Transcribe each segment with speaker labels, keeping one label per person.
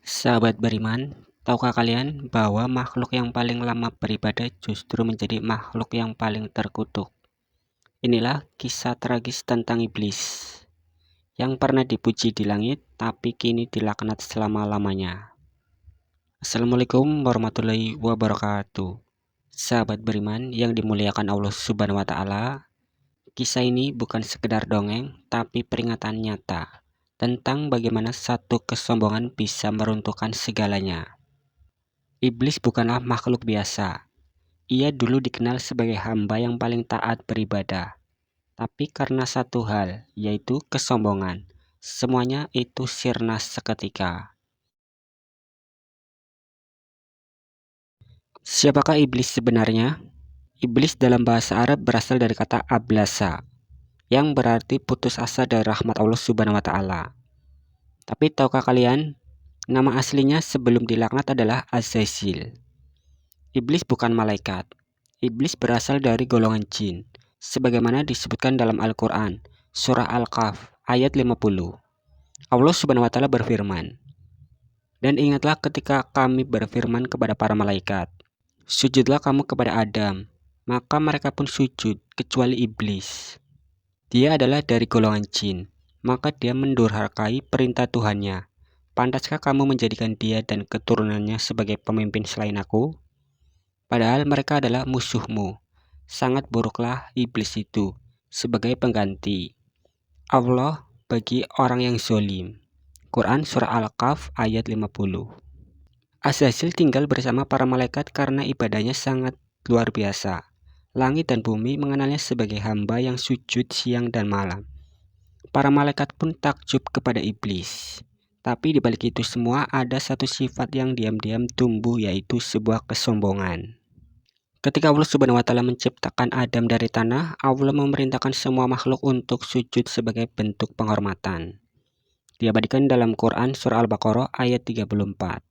Speaker 1: Sahabat beriman, tahukah kalian bahwa makhluk yang paling lama beribadah justru menjadi makhluk yang paling terkutuk? Inilah kisah tragis tentang iblis, yang pernah dipuji di langit, tapi kini dilaknat selama-lamanya. Assalamualaikum warahmatullahi wabarakatuh. Sahabat beriman yang dimuliakan Allah Subhanahu wa Ta'ala, kisah ini bukan sekedar dongeng, tapi peringatan nyata tentang bagaimana satu kesombongan bisa meruntuhkan segalanya. Iblis bukanlah makhluk biasa. Ia dulu dikenal sebagai hamba yang paling taat beribadah. Tapi karena satu hal, yaitu kesombongan, semuanya itu sirna seketika. Siapakah iblis sebenarnya? Iblis dalam bahasa Arab berasal dari kata ablasa, yang berarti putus asa dari rahmat Allah Subhanahu wa Ta'ala. Tapi tahukah kalian, nama aslinya sebelum dilaknat adalah Azazil. Iblis bukan malaikat. Iblis berasal dari golongan jin, sebagaimana disebutkan dalam Al-Quran, Surah Al-Kahf, ayat 50. Allah Subhanahu wa Ta'ala berfirman, "Dan ingatlah ketika kami berfirman kepada para malaikat, sujudlah kamu kepada Adam, maka mereka pun sujud, kecuali iblis. Dia adalah dari golongan jin, maka dia mendurhakai perintah Tuhannya. Pantaskah kamu menjadikan dia dan keturunannya sebagai pemimpin selain aku? Padahal mereka adalah musuhmu. Sangat buruklah iblis itu sebagai pengganti Allah bagi orang yang zolim." Quran Surah Al-Kahf ayat 50. Azazil tinggal bersama para malaikat karena ibadahnya sangat luar biasa. Langit dan bumi mengenalnya sebagai hamba yang sujud siang dan malam. Para malaikat pun takjub kepada iblis. Tapi di balik itu semua ada satu sifat yang diam-diam tumbuh, yaitu sebuah kesombongan. Ketika Allah Subhanahu wa Ta'ala menciptakan Adam dari tanah, Allah memerintahkan semua makhluk untuk sujud sebagai bentuk penghormatan. Diabadikan dalam Quran Surah Al-Baqarah ayat 34.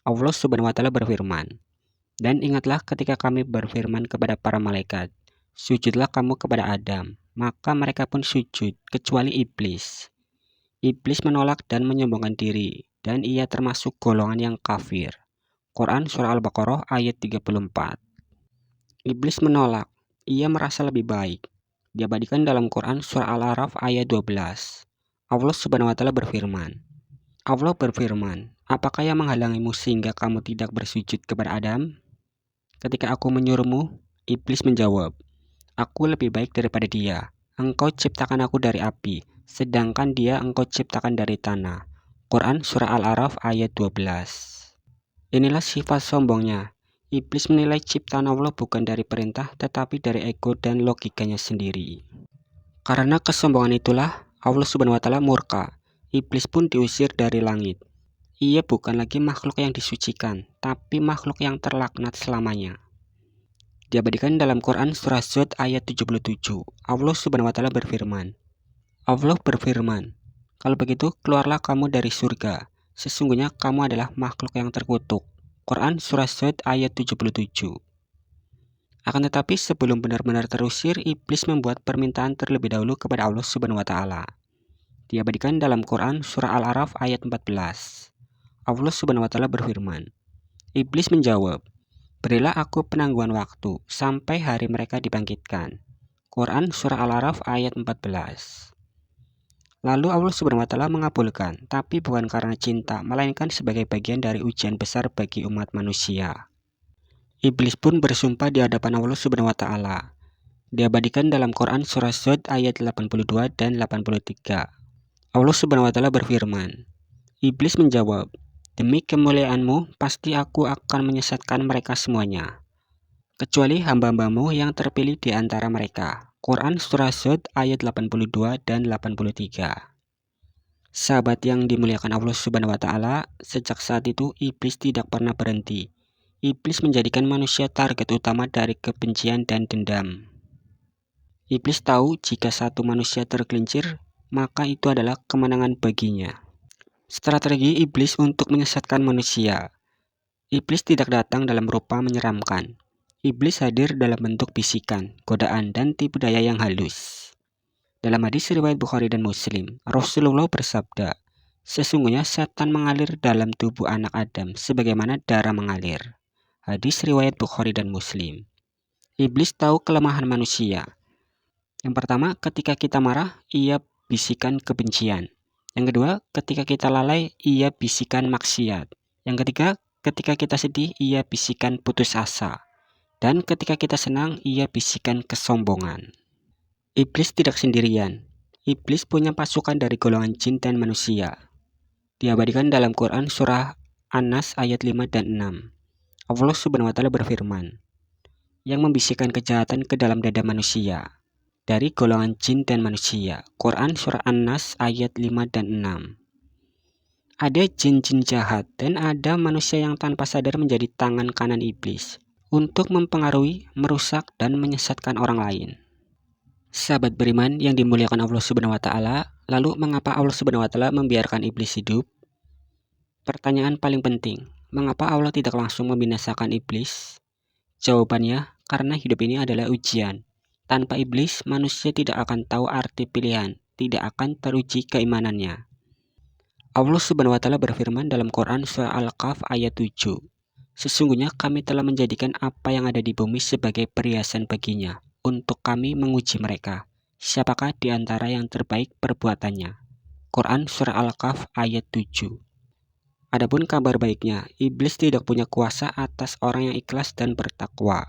Speaker 1: Allah Subhanahu wa Ta'ala berfirman, "Dan ingatlah ketika kami berfirman kepada para malaikat, sujudlah kamu kepada Adam, maka mereka pun sujud, kecuali iblis. Iblis menolak dan menyombongkan diri, dan ia termasuk golongan yang kafir." Quran Surah Al-Baqarah ayat 34. Iblis menolak, ia merasa lebih baik. Diabadikan dalam Quran Surah Al-A'raf ayat 12. Allah Subhanahu wa Ta'ala berfirman, "Apakah yang menghalangimu sehingga kamu tidak bersujud kepada Adam? Ketika aku menyuruhmu?" Iblis menjawab, "Aku lebih baik daripada dia. Engkau ciptakan aku dari api, sedangkan dia engkau ciptakan dari tanah." Quran Surah Al-A'raf ayat 12. Inilah sifat sombongnya. Iblis menilai ciptaan Allah bukan dari perintah, tetapi dari ego dan logikanya sendiri. Karena kesombongan itulah Allah Subhanahu wa Ta'ala murka. Iblis pun diusir dari langit. Ia bukan lagi makhluk yang disucikan, tapi makhluk yang terlaknat selamanya. Diabadikan dalam Quran Surah Zod ayat 77. Allah Subhanahu wa Ta'ala berfirman, "Kalau begitu keluarlah kamu dari surga. Sesungguhnya kamu adalah makhluk yang terkutuk." Quran Surah Zod ayat 77. Akan tetapi sebelum benar-benar terusir, iblis membuat permintaan terlebih dahulu kepada Allah Subhanahu wa Ta'ala. Diabadikan dalam Quran Surah Al-A'raf ayat 14. Allah Subhanahu wa Ta'ala berfirman, iblis menjawab, "Berilah aku penangguhan waktu sampai hari mereka dibangkitkan." Quran Surah Al-A'raf ayat 14. Lalu Allah Subhanahu wa Ta'ala mengabulkan, tapi bukan karena cinta, melainkan sebagai bagian dari ujian besar bagi umat manusia. Iblis pun bersumpah di hadapan Allah Subhanahu wa Ta'ala. Diabadikan dalam Quran Surah Zod ayat 82 dan 83. Allah Subhanahu wa Ta'ala berfirman, iblis menjawab, "Demi kemuliaanmu, pasti aku akan menyesatkan mereka semuanya, kecuali hamba-hambamu yang terpilih di antara mereka." Quran Surah Zod ayat 82 dan 83. Sahabat yang dimuliakan Allah Subhanahu wa Ta'ala, sejak saat itu iblis tidak pernah berhenti. Iblis menjadikan manusia target utama dari kebencian dan dendam. Iblis tahu jika satu manusia tergelincir, maka itu adalah kemenangan baginya. Strategi iblis untuk menyesatkan manusia. Iblis tidak datang dalam rupa menyeramkan. Iblis hadir dalam bentuk bisikan, godaan, dan tipu daya yang halus. Dalam hadis riwayat Bukhari dan Muslim, Rasulullah bersabda, Sesungguhnya setan mengalir dalam tubuh anak Adam sebagaimana darah mengalir. Hadis riwayat Bukhari dan Muslim. Iblis tahu kelemahan manusia. Yang pertama, ketika kita marah, ia bisikan kebencian. Yang kedua, ketika kita lalai, ia bisikan maksiat. Yang ketiga, ketika kita sedih, ia bisikan putus asa. Dan ketika kita senang, ia bisikan kesombongan. Iblis tidak sendirian. Iblis punya pasukan dari golongan jin dan manusia. Diabadikan dalam Quran surah An-Nas ayat 5 dan 6. Allah Subhanahu wa Ta'ala berfirman, yang membisikkan kejahatan ke dalam dada manusia dari golongan jin dan manusia. Quran surah An-Nas ayat 5 dan 6. Ada jin-jin jahat dan ada manusia yang tanpa sadar menjadi tangan kanan iblis untuk mempengaruhi, merusak, dan menyesatkan orang lain. Sahabat beriman yang dimuliakan Allah Subhanahu wa Ta'ala, lalu mengapa Allah Subhanahu wa Ta'ala membiarkan iblis hidup? Pertanyaan paling penting, mengapa Allah tidak langsung membinasakan iblis? Jawabannya, karena hidup ini adalah ujian. Tanpa iblis, manusia tidak akan tahu arti pilihan, tidak akan teruji keimanannya. Allah Subhanahu wa Ta'ala berfirman dalam Quran surah Al-Kahf ayat 7. Sesungguhnya kami telah menjadikan apa yang ada di bumi sebagai perhiasan baginya, untuk kami menguji mereka. Siapakah di antara yang terbaik perbuatannya? Quran surah Al-Kahf ayat 7. Adapun kabar baiknya, iblis tidak punya kuasa atas orang yang ikhlas dan bertakwa.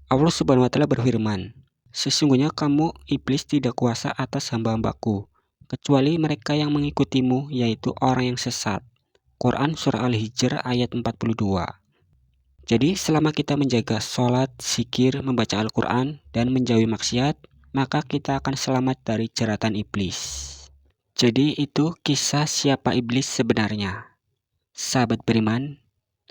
Speaker 1: Allah Subhanahu wa Ta'ala berfirman, sesungguhnya kamu iblis tidak kuasa atas hamba-hambaku, kecuali mereka yang mengikutimu, yaitu orang yang sesat. Quran surah Al-Hijr ayat 42. Jadi selama kita menjaga sholat, zikir, membaca Al-Quran, dan menjauhi maksiat, maka kita akan selamat dari jeratan iblis. Jadi itu kisah siapa iblis sebenarnya. Sahabat beriman,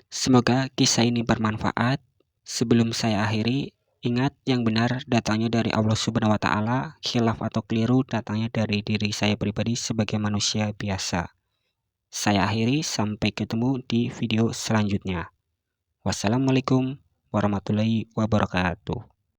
Speaker 1: semoga kisah ini bermanfaat. Sebelum saya akhiri, ingat yang benar datangnya dari Allah Subhanahu wa Ta'ala, khilaf atau keliru datangnya dari diri saya pribadi sebagai manusia biasa. Saya akhiri, sampai ketemu di video selanjutnya. Wassalamualaikum warahmatullahi wabarakatuh.